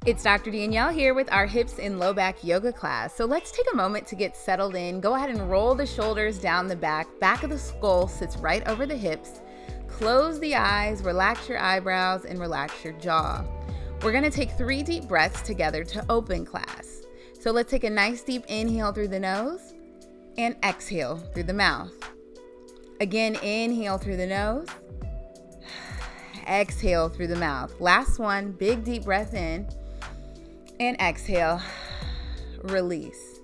It's Dr. Danielle here with our hips and low back yoga class. So let's take a moment to get settled in. Go ahead and roll the shoulders down the back. Back of the skull sits right over the hips. Close the eyes, relax your eyebrows, and relax your jaw. We're going to take 3 deep breaths together to open class. So let's take a nice deep inhale through the nose and exhale through the mouth. Again, inhale through the nose, exhale through the mouth. Last one, big deep breath in. And exhale, release.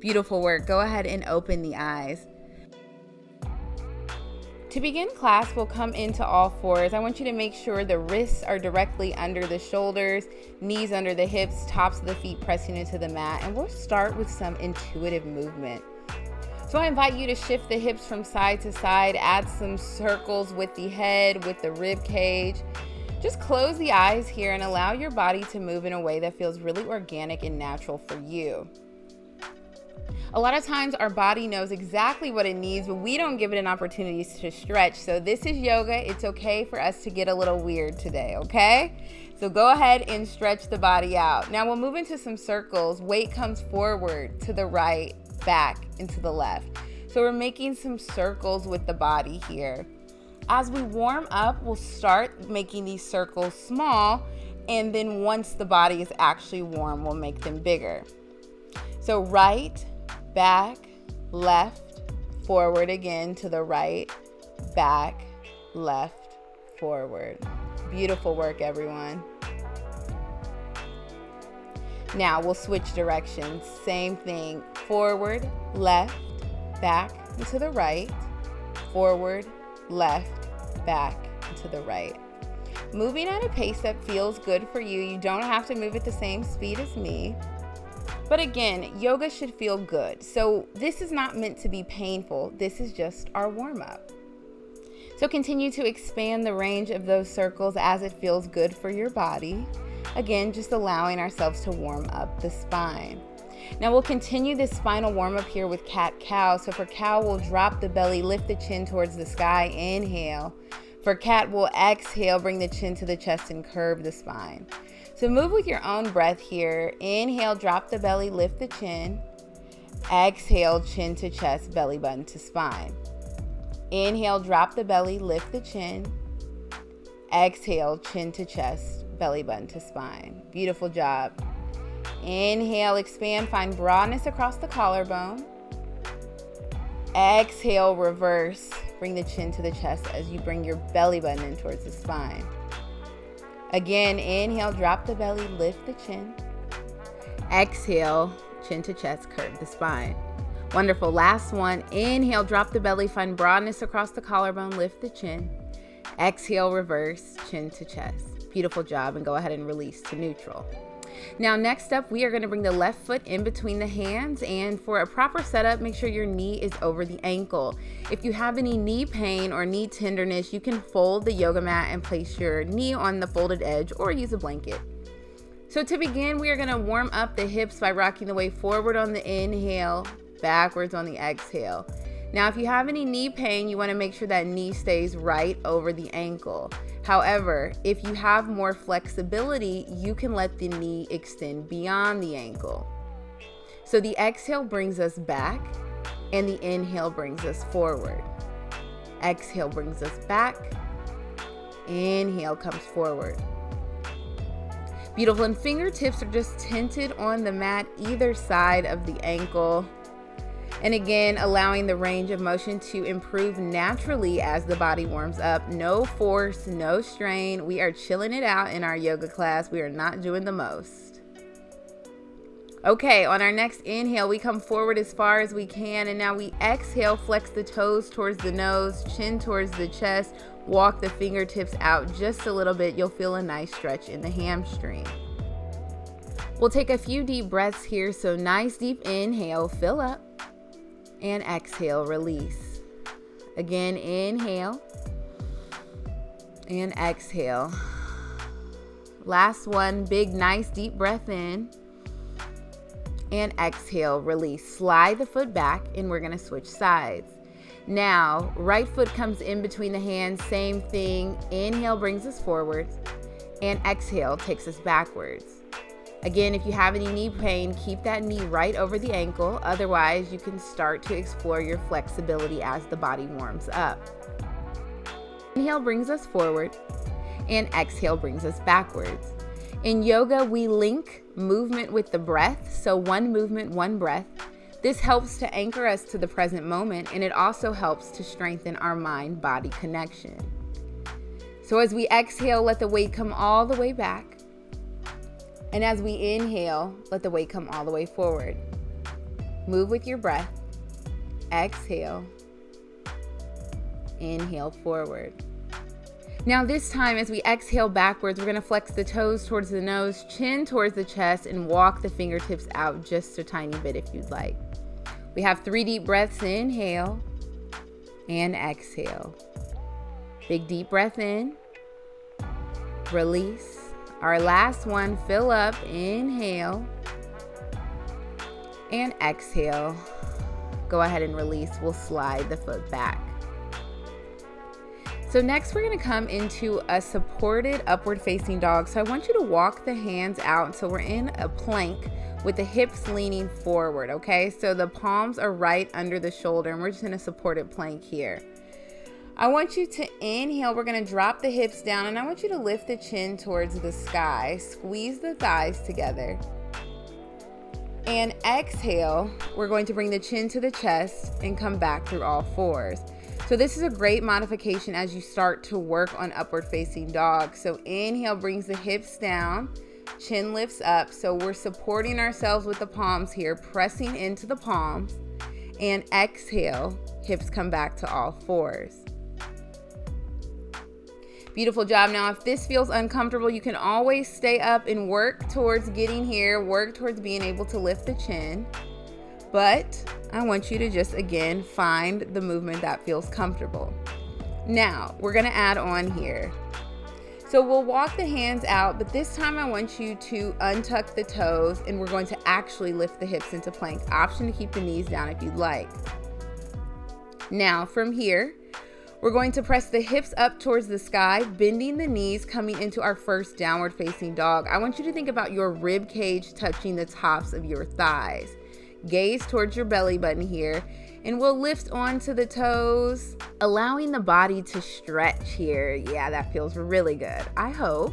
Beautiful work. Go ahead and open the eyes. To begin class, we'll come into all fours. I want you to make sure the wrists are directly under the shoulders, knees under the hips, tops of the feet pressing into the mat. And we'll start with some intuitive movement. So I invite you to shift the hips from side to side, add some circles with the head, with the rib cage. Just close the eyes here and allow your body to move in a way that feels really organic and natural for you. A lot of times our body knows exactly what it needs, but we don't give it an opportunity to stretch. So this is yoga. It's okay for us to get a little weird today, okay? So go ahead and stretch the body out. Now we'll move into some circles. Weight comes forward, to the right, back, and to the left. So we're making some circles with the body here. As we warm up, we'll start making these circles small, and then once the body is actually warm, we'll make them bigger. So right, back, left, forward again, to the right, back, left, forward. Beautiful work, everyone. Now we'll switch directions. Same thing, forward, left, back, and to the right, forward, left, back, and to the right. Moving at a pace that feels good for you. You don't have to move at the same speed as me. But again, yoga should feel good. So this is not meant to be painful. This is just our warm-up. So continue to expand the range of those circles as it feels good for your body. Again, just allowing ourselves to warm up the spine. Now we'll continue this spinal warm-up here with cat-cow. So for cow, we'll drop the belly, lift the chin towards the sky, inhale. For cat, we'll exhale, bring the chin to the chest and curve the spine. So move with your own breath here. Inhale, drop the belly, lift the chin. Exhale, chin to chest, belly button to spine. Inhale, drop the belly, lift the chin. Exhale, chin to chest, belly button to spine. Beautiful job. Inhale, expand, find broadness across the collarbone. Exhale, reverse. Bring the chin to the chest as you bring your belly button in towards the spine. Again, inhale, drop the belly, lift the chin. Exhale, chin to chest, curve the spine. Wonderful. Last one. Inhale, drop the belly, find broadness across the collarbone, lift the chin. Exhale, reverse, chin to chest. Beautiful job, and go ahead and release to neutral. Now, next up, we are going to bring the left foot in between the hands, and for a proper setup, make sure your knee is over the ankle. If you have any knee pain or knee tenderness, you can fold the yoga mat and place your knee on the folded edge or use a blanket. So to begin, we are going to warm up the hips by rocking the weight forward on the inhale, backwards on the exhale. Now, if you have any knee pain, you want to make sure that knee stays right over the ankle. However, if you have more flexibility, you can let the knee extend beyond the ankle. So the exhale brings us back, and the inhale brings us forward. Exhale brings us back. Inhale comes forward. Beautiful. And fingertips are just tented on the mat either side of the ankle. And again, allowing the range of motion to improve naturally as the body warms up. No force, no strain. We are chilling it out in our yoga class. We are not doing the most. Okay, on our next inhale, we come forward as far as we can. And now we exhale, flex the toes towards the nose, chin towards the chest. Walk the fingertips out just a little bit. You'll feel a nice stretch in the hamstring. We'll take a few deep breaths here. So nice deep inhale, fill up. And exhale, release. Again, inhale and exhale. Last one, big, nice, deep breath in. And exhale, release. Slide the foot back, and we're gonna switch sides. Now, right foot comes in between the hands, same thing. Inhale brings us forward, and exhale takes us backwards. Again, if you have any knee pain, keep that knee right over the ankle. Otherwise, you can start to explore your flexibility as the body warms up. Inhale brings us forward, and exhale brings us backwards. In yoga, we link movement with the breath, so one movement, one breath. This helps to anchor us to the present moment, and it also helps to strengthen our mind-body connection. So as we exhale, let the weight come all the way back. And as we inhale, let the weight come all the way forward. Move with your breath. Exhale. Inhale forward. Now this time, as we exhale backwards, we're going to flex the toes towards the nose, chin towards the chest, and walk the fingertips out just a tiny bit if you'd like. We have 3 deep breaths. Inhale and exhale. Big deep breath in. Release. Our last one, fill up, inhale, and exhale. Go ahead and release. We'll slide the foot back. So next we're gonna come into a supported upward facing dog. So I want you to walk the hands out. So we're in a plank with the hips leaning forward, okay? So the palms are right under the shoulder, and we're just in a supported plank here. I want you to inhale. We're going to drop the hips down, and I want you to lift the chin towards the sky. Squeeze the thighs together. And exhale, we're going to bring the chin to the chest and come back through all fours. So this is a great modification as you start to work on upward facing dog. So inhale brings the hips down, chin lifts up. So we're supporting ourselves with the palms here, pressing into the palms. And exhale, hips come back to all fours. Beautiful job. Now, if this feels uncomfortable, you can always stay up and work towards getting here, work towards being able to lift the chin. But I want you to just, again, find the movement that feels comfortable. Now, we're going to add on here. So we'll walk the hands out, but this time I want you to untuck the toes, and we're going to actually lift the hips into plank. Option to keep the knees down if you'd like. Now, from here, we're going to press the hips up towards the sky, bending the knees, coming into our first downward facing dog. I want you to think about your rib cage touching the tops of your thighs. Gaze towards your belly button here, and we'll lift onto the toes, allowing the body to stretch here. Yeah, that feels really good, I hope.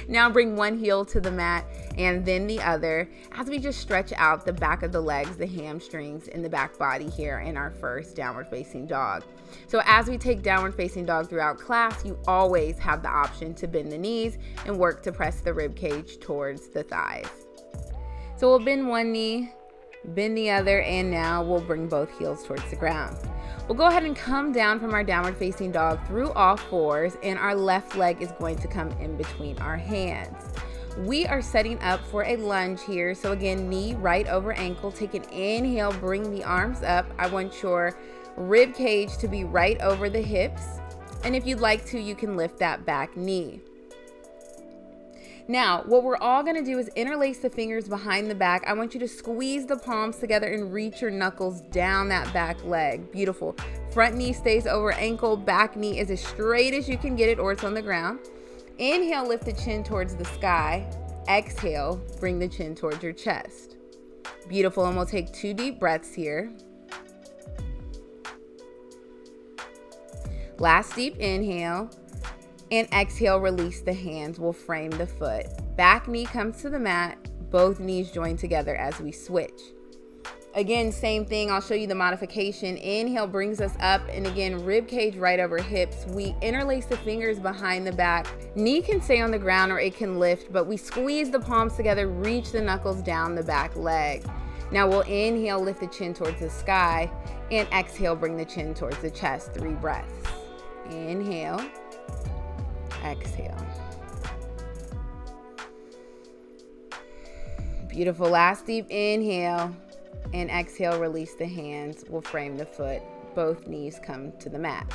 Now bring one heel to the mat and then the other as we just stretch out the back of the legs, the hamstrings, and the back body here in our first downward facing dog. So as we take downward facing dog throughout class, you always have the option to bend the knees and work to press the rib cage towards the thighs. So we'll bend one knee, bend the other, and now we'll bring both heels towards the ground. We'll go ahead and come down from our downward facing dog through all fours, and our left leg is going to come in between our hands. We are setting up for a lunge here. So again, knee right over ankle. Take an inhale, bring the arms up. I want your rib cage to be right over the hips. And if you'd like to, you can lift that back knee. Now, what we're all going to do is interlace the fingers behind the back. I want you to squeeze the palms together and reach your knuckles down that back leg. Beautiful. Front knee stays over ankle. Back knee is as straight as you can get it, or it's on the ground. Inhale, lift the chin towards the sky. Exhale, bring the chin towards your chest. Beautiful. And we'll take 2 deep breaths here. Last deep inhale. And exhale, release the hands. We'll frame the foot. Back knee comes to the mat. Both knees join together as we switch. Again, same thing. I'll show you the modification. Inhale brings us up, and again, rib cage right over hips. We interlace the fingers behind the back. Knee can stay on the ground or it can lift, but we squeeze the palms together, reach the knuckles down the back leg. Now we'll inhale, lift the chin towards the sky, and exhale, bring the chin towards the chest. 3 breaths. Inhale. Exhale. Beautiful. Last deep inhale, and exhale, release the hands. We'll frame the foot. Both knees come to the mat.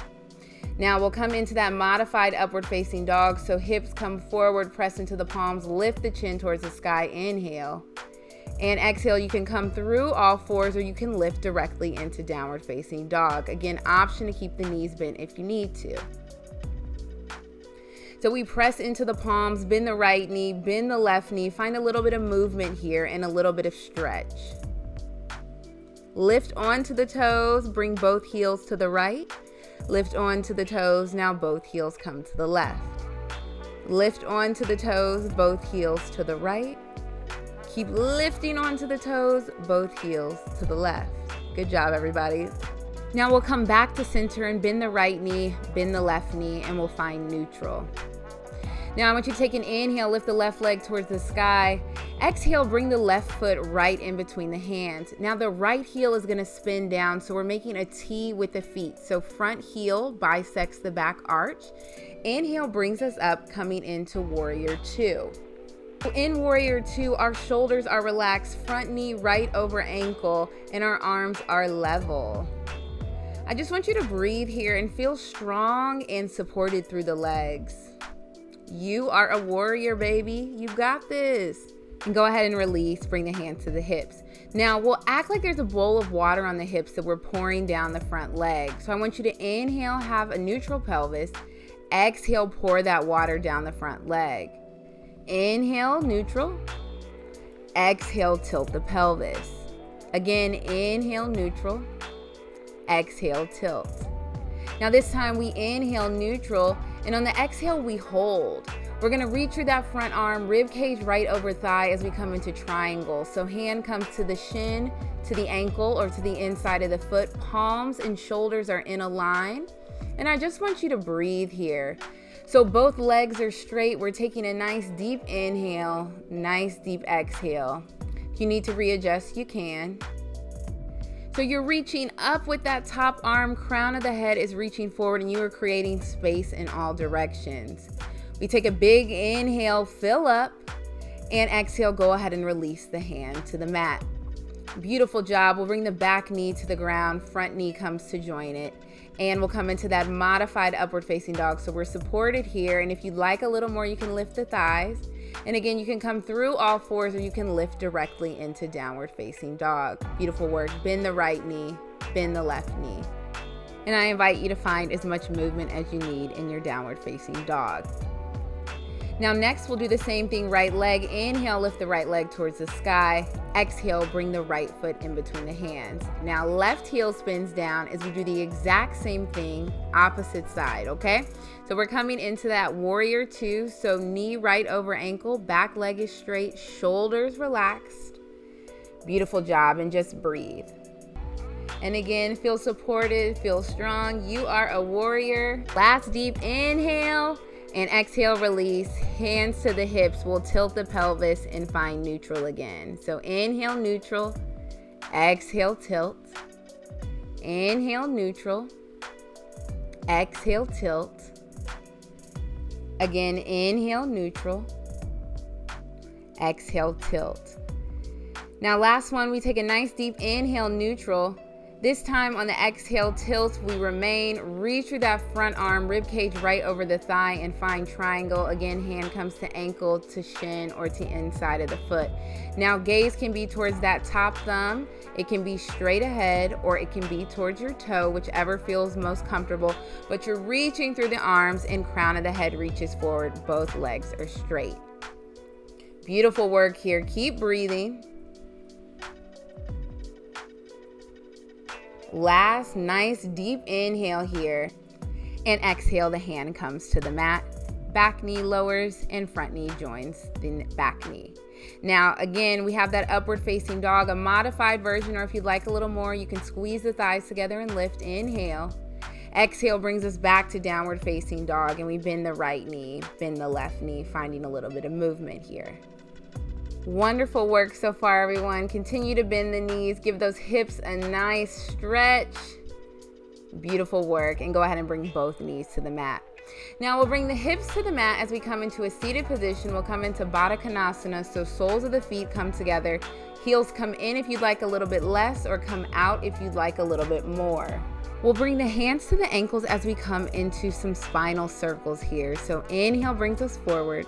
Now we'll come into that modified upward facing dog. So hips come forward, press into the palms, lift the chin towards the sky. Inhale. And exhale, you can come through all fours, or you can lift directly into downward facing dog. Again, option to keep the knees bent if you need to. So we press into the palms, bend the right knee, bend the left knee, find a little bit of movement here and a little bit of stretch. Lift onto the toes, bring both heels to the right. Lift onto the toes, now both heels come to the left. Lift onto the toes, both heels to the right. Keep lifting onto the toes, both heels to the left. Good job, everybody. Now we'll come back to center and bend the right knee, bend the left knee, and we'll find neutral. Now I want you to take an inhale, lift the left leg towards the sky. Exhale, bring the left foot right in between the hands. Now the right heel is gonna spin down, so we're making a T with the feet. So front heel bisects the back arch. Inhale brings us up, coming into Warrior Two. In Warrior Two, our shoulders are relaxed, front knee right over ankle, and our arms are level. I just want you to breathe here and feel strong and supported through the legs. You are a warrior, baby. You got this. And go ahead and release, bring the hands to the hips. Now we'll act like there's a bowl of water on the hips that we're pouring down the front leg. So I want you to inhale, have a neutral pelvis. Exhale, pour that water down the front leg. Inhale, neutral. Exhale, tilt the pelvis. Again, inhale, neutral. Exhale, tilt. Now this time we inhale, neutral, and on the exhale we hold. We're gonna reach through that front arm, rib cage right over thigh as we come into triangle. So hand comes to the shin, to the ankle, or to the inside of the foot. Palms and shoulders are in a line. And I just want you to breathe here. So both legs are straight. We're taking a nice deep inhale, nice deep exhale. If you need to readjust, you can. So you're reaching up with that top arm, crown of the head is reaching forward, and you are creating space in all directions. We take a big inhale, fill up, and exhale, go ahead and release the hand to the mat. Beautiful job. We'll bring the back knee to the ground, front knee comes to join it, and we'll come into that modified upward facing dog. So we're supported here, and if you'd like a little more, you can lift the thighs. And again, you can come through all fours, or you can lift directly into downward facing dog. Beautiful work. Bend the right knee, bend the left knee. And I invite you to find as much movement as you need in your downward facing dog. Now next, we'll do the same thing, right leg. Inhale, lift the right leg towards the sky. Exhale, bring the right foot in between the hands. Now left heel spins down as we do the exact same thing, opposite side, okay? So we're coming into that Warrior Two. So knee right over ankle, back leg is straight, shoulders relaxed. Beautiful job, and just breathe. And again, feel supported, feel strong. You are a warrior. Last deep inhale. And exhale, release, hands to the hips. We'll tilt the pelvis and find neutral again. So inhale, neutral. Exhale, tilt. Inhale, neutral. Exhale, tilt. Again, inhale, neutral. Exhale, tilt. Now last one, we take a nice deep inhale, neutral. This time on the exhale, tilt, we remain, reach through that front arm, rib cage right over the thigh, and find triangle. Again, hand comes to ankle, to shin, or to inside of the foot. Now gaze can be towards that top thumb, it can be straight ahead, or it can be towards your toe, whichever feels most comfortable, but you're reaching through the arms and crown of the head reaches forward, both legs are straight. Beautiful work here, keep breathing. Last nice deep inhale here, and exhale, the hand comes to the mat, back knee lowers and front knee joins the back knee. Now again, we have that upward facing dog, a modified version, or if you'd like a little more, you can squeeze the thighs together and lift. Inhale. Exhale brings us back to downward facing dog, and we bend the right knee, bend the left knee, finding a little bit of movement here. Wonderful work so far, everyone. Continue to bend the knees, give those hips a nice stretch. Beautiful work, and go ahead and bring both knees to the mat. Now we'll bring the hips to the mat as we come into a seated position. We'll come into Badakanasana, so soles of the feet come together. Heels come in if you'd like a little bit less, or come out if you'd like a little bit more. We'll bring the hands to the ankles as we come into some spinal circles here. So inhale brings us forward.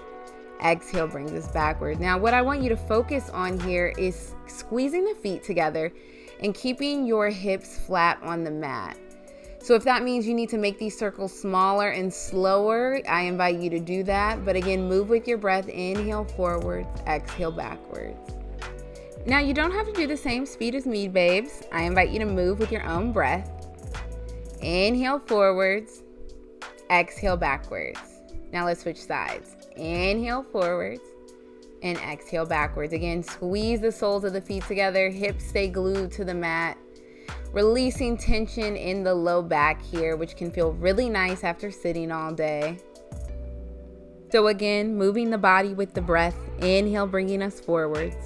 Exhale brings us backward. Now what I want you to focus on here is squeezing the feet together and keeping your hips flat on the mat. So if that means you need to make these circles smaller and slower, I invite you to do that. But again, move with your breath. Inhale forwards, exhale backwards. Now you don't have to do the same speed as me, babes. I invite you to move with your own breath. Inhale forwards, exhale backwards. Now let's switch sides. Inhale forwards and exhale backwards. Again, squeeze the soles of the feet together. Hips stay glued to the mat. Releasing tension in the low back here, which can feel really nice after sitting all day. So again, moving the body with the breath. Inhale, bringing us forwards.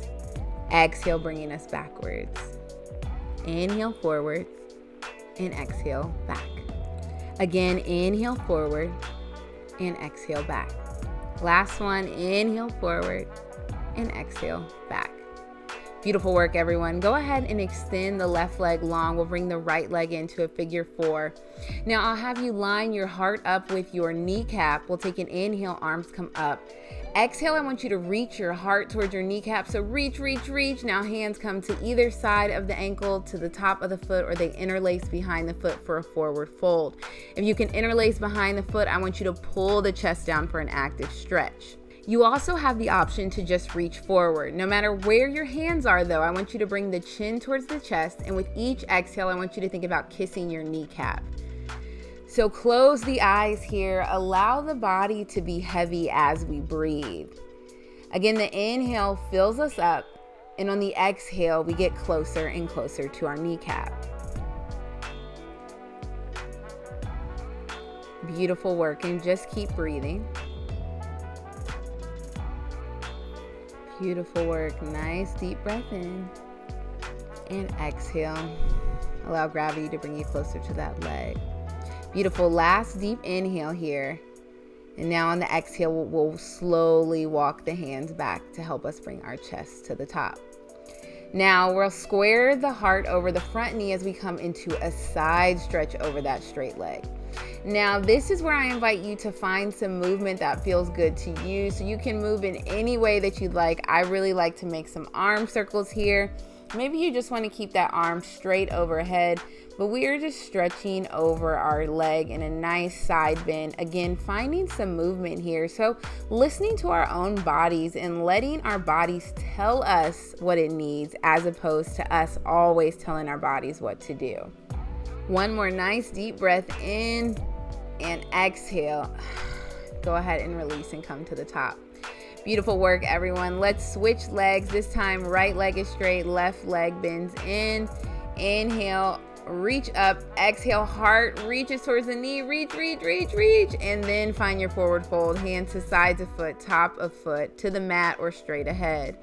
Exhale, bringing us backwards. Inhale forwards and exhale back. Again, inhale forward and exhale back. Last one, inhale forward and exhale back. Beautiful work, everyone. Go ahead and extend the left leg long. We'll bring the right leg into a figure 4. Now I'll have you line your heart up with your kneecap. We'll take an inhale, arms come up. Exhale, I want you to reach your heart towards your kneecap. So reach, reach, reach. Now hands come to either side of the ankle, to the top of the foot, or they interlace behind the foot for a forward fold. If you can interlace behind the foot, I want you to pull the chest down for an active stretch. You also have the option to just reach forward. No matter where your hands are though, I want you to bring the chin towards the chest, and with each exhale, I want you to think about kissing your kneecap. So close the eyes here. Allow the body to be heavy as we breathe. Again, the inhale fills us up, and on the exhale, we get closer and closer to our kneecap. Beautiful work, and just keep breathing. Beautiful work. Nice deep breath in and exhale. Allow gravity to bring you closer to that leg. Beautiful. Last deep inhale here. And now on the exhale, we'll slowly walk the hands back to help us bring our chest to the top. Now we'll square the heart over the front knee as we come into a side stretch over that straight leg. Now this is where I invite you to find some movement that feels good to you. So you can move in any way that you'd like. I really like to make some arm circles here. Maybe you just want to keep that arm straight overhead, but we are just stretching over our leg in a nice side bend. Again, finding some movement here. So listening to our own bodies and letting our bodies tell us what it needs, as opposed to us always telling our bodies what to do. One more nice deep breath in and exhale. Go ahead and release and come to the top. Beautiful work, everyone. Let's switch legs. This time, right leg is straight, left leg bends in. Inhale, reach up. Exhale, heart reaches towards the knee. Reach, reach, reach, reach. And then find your forward fold. Hands to sides of foot, top of foot, to the mat or straight ahead.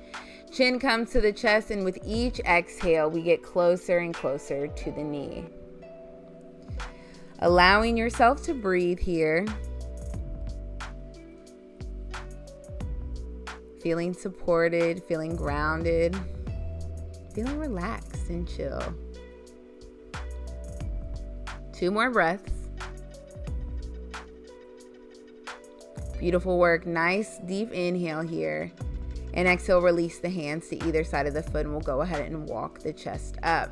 Chin comes to the chest, and with each exhale, we get closer and closer to the knee. Allowing yourself to breathe here. Feeling supported, feeling grounded, feeling relaxed and chill. 2 more breaths. Beautiful work. Nice deep inhale here. And exhale, release the hands to either side of the foot, and we'll go ahead and walk the chest up.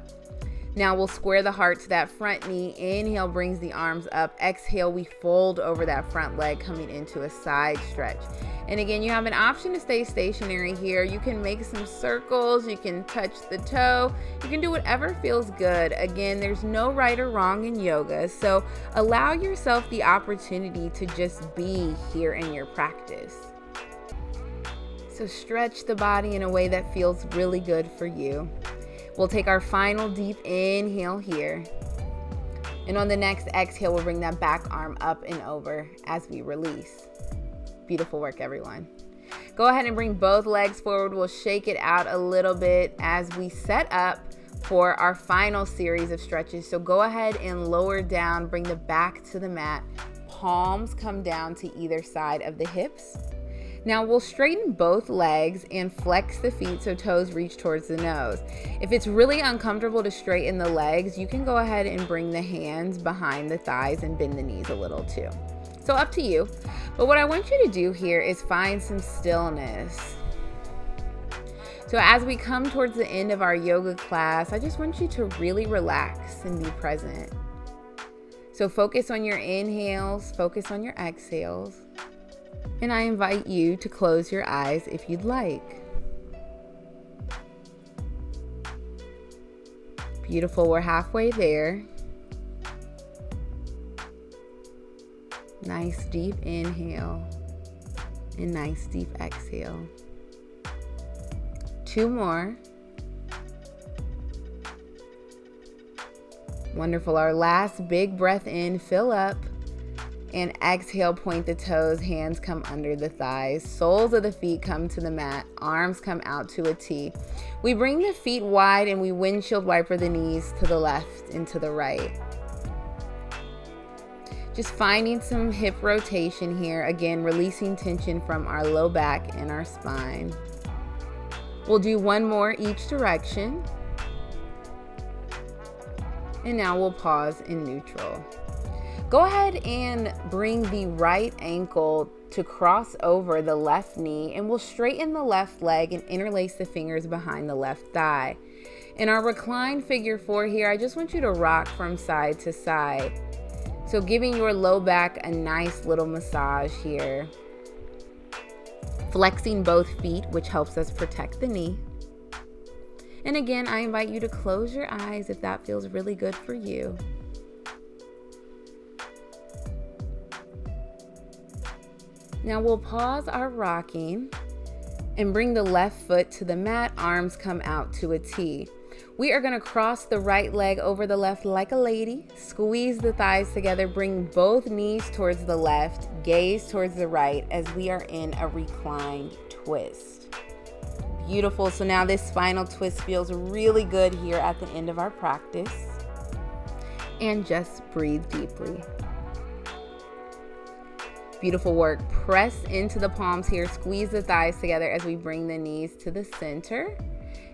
Now we'll square the heart to that front knee. Inhale brings the arms up. Exhale, we fold over that front leg, coming into a side stretch. And again, you have an option to stay stationary here. You can make some circles. You can touch the toe. You can do whatever feels good. Again, there's no right or wrong in yoga. So allow yourself the opportunity to just be here in your practice. So stretch the body in a way that feels really good for you. We'll take our final deep inhale here. And on the next exhale, we'll bring that back arm up and over as we release. Beautiful work, everyone. Go ahead and bring both legs forward. We'll shake it out a little bit as we set up for our final series of stretches. So go ahead and lower down, bring the back to the mat. Palms come down to either side of the hips. Now we'll straighten both legs and flex the feet so toes reach towards the nose. If it's really uncomfortable to straighten the legs, you can go ahead and bring the hands behind the thighs and bend the knees a little too. So up to you. But what I want you to do here is find some stillness. So as we come towards the end of our yoga class, I just want you to really relax and be present. So focus on your inhales, focus on your exhales. And I invite you to close your eyes if you'd like. Beautiful, we're halfway there. Nice deep inhale and nice deep exhale. 2 more. Wonderful. Our last big breath in, fill up, and exhale, point the toes, hands come under the thighs, soles of the feet come to the mat, arms come out to a T. We bring the feet wide and we windshield wiper the knees to the left and to the right. Just finding some hip rotation here. Again, releasing tension from our low back and our spine. We'll do 1 more each direction. And now we'll pause in neutral. Go ahead and bring the right ankle to cross over the left knee, and we'll straighten the left leg and interlace the fingers behind the left thigh. In our reclined figure 4 here, I just want you to rock from side to side. So giving your low back a nice little massage here. Flexing both feet, which helps us protect the knee. And again, I invite you to close your eyes if that feels really good for you. Now we'll pause our rocking and bring the left foot to the mat, arms come out to a T. We are going to cross the right leg over the left like a lady, squeeze the thighs together, bring both knees towards the left, gaze towards the right as we are in a reclined twist. Beautiful. So now this spinal twist feels really good here at the end of our practice. And just breathe deeply. Beautiful work. Press into the palms here. Squeeze the thighs together as we bring the knees to the center.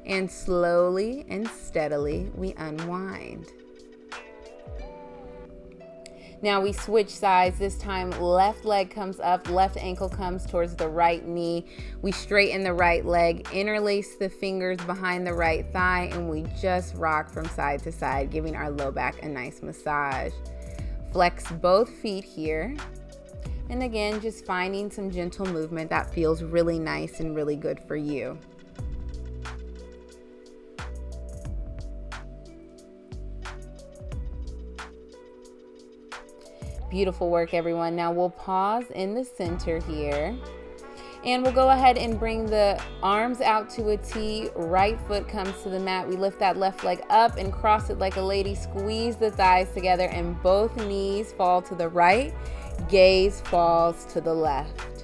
And slowly and steadily we unwind. Now we switch sides. This time left leg comes up, left ankle comes towards the right knee. We straighten the right leg, interlace the fingers behind the right thigh, and we just rock from side to side, giving our low back a nice massage. Flex both feet here. And again, just finding some gentle movement that feels really nice and really good for you. Beautiful work, everyone. Now we'll pause in the center here. And we'll go ahead and bring the arms out to a T. Right foot comes to the mat. We lift that left leg up and cross it like a lady. Squeeze the thighs together and both knees fall to the right. Gaze falls to the left.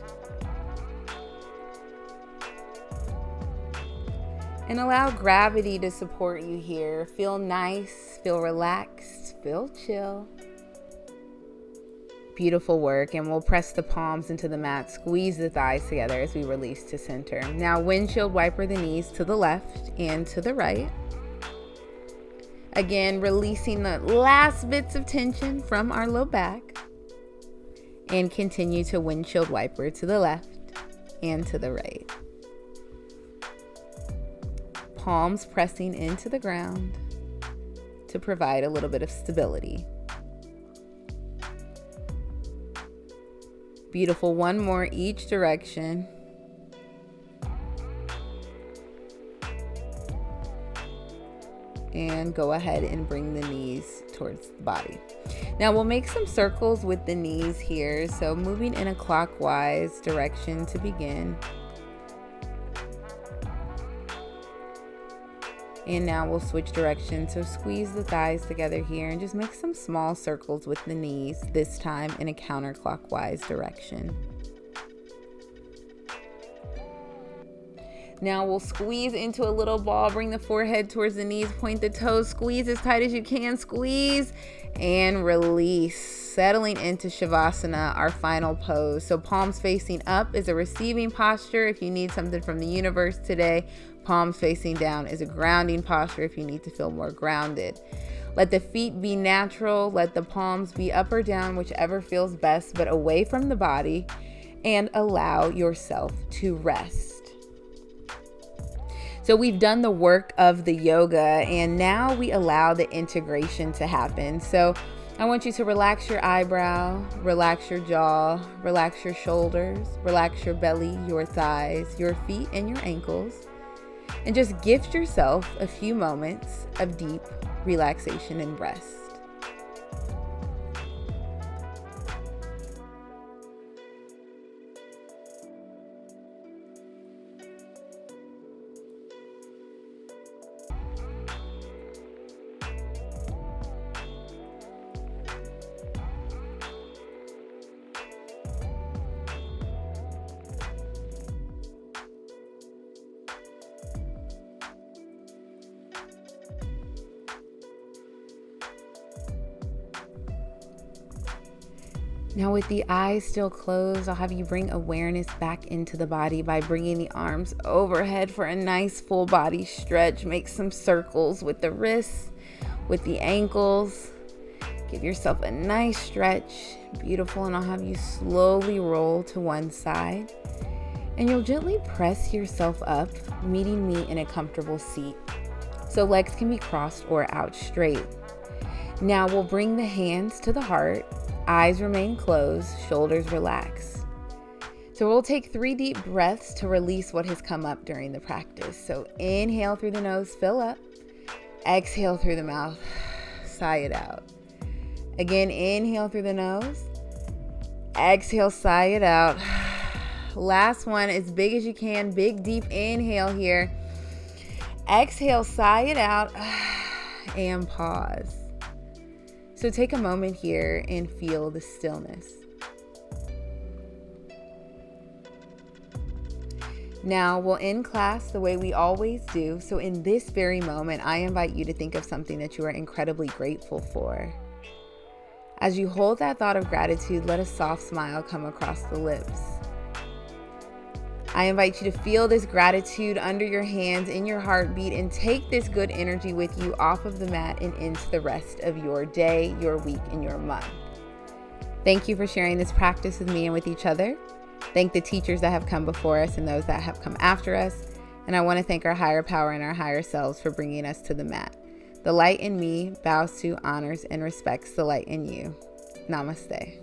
And allow gravity to support you here. Feel nice, feel relaxed, feel chill. Beautiful work. And we'll press the palms into the mat, squeeze the thighs together as we release to center. Now windshield wiper the knees to the left and to the right. Again, releasing the last bits of tension from our low back. And continue to windshield wiper to the left and to the right. Palms pressing into the ground to provide a little bit of stability. Beautiful. 1 more each direction. And go ahead and bring the knees towards the body. Now we'll make some circles with the knees here. So moving in a clockwise direction to begin. And now we'll switch directions. So squeeze the thighs together here and just make some small circles with the knees, this time in a counterclockwise direction. Now we'll squeeze into a little ball, bring the forehead towards the knees, point the toes, squeeze as tight as you can, squeeze and release, settling into Shavasana, our final pose. So palms facing up is a receiving posture if you need something from the universe today. Palms facing down is a grounding posture if you need to feel more grounded. Let the feet be natural, let the palms be up or down, whichever feels best, but away from the body, and allow yourself to rest. So we've done the work of the yoga, and now we allow the integration to happen. So I want you to relax your eyebrow, relax your jaw, relax your shoulders, relax your belly, your thighs, your feet, and your ankles, and just gift yourself a few moments of deep relaxation and rest. Now with the eyes still closed, I'll have you bring awareness back into the body by bringing the arms overhead for a nice full body stretch. Make some circles with the wrists, with the ankles. Give yourself a nice stretch. Beautiful. And I'll have you slowly roll to one side. And you'll gently press yourself up, meeting me in a comfortable seat. So legs can be crossed or out straight. Now we'll bring the hands to the heart. Eyes remain closed, shoulders relaxed. So we'll take 3 deep breaths to release what has come up during the practice. So inhale through the nose, fill up. Exhale through the mouth, sigh it out. Again, inhale through the nose. Exhale, sigh it out. Last one, as big as you can. Big, deep inhale here. Exhale, sigh it out. And pause. So take a moment here and feel the stillness. Now we'll end class the way we always do. So in this very moment, I invite you to think of something that you are incredibly grateful for. As you hold that thought of gratitude, let a soft smile come across the lips. I invite you to feel this gratitude under your hands, in your heartbeat, and take this good energy with you off of the mat and into the rest of your day, your week, and your month. Thank you for sharing this practice with me and with each other. Thank the teachers that have come before us and those that have come after us. And I want to thank our higher power and our higher selves for bringing us to the mat. The light in me bows to, honors, and respects the light in you. Namaste.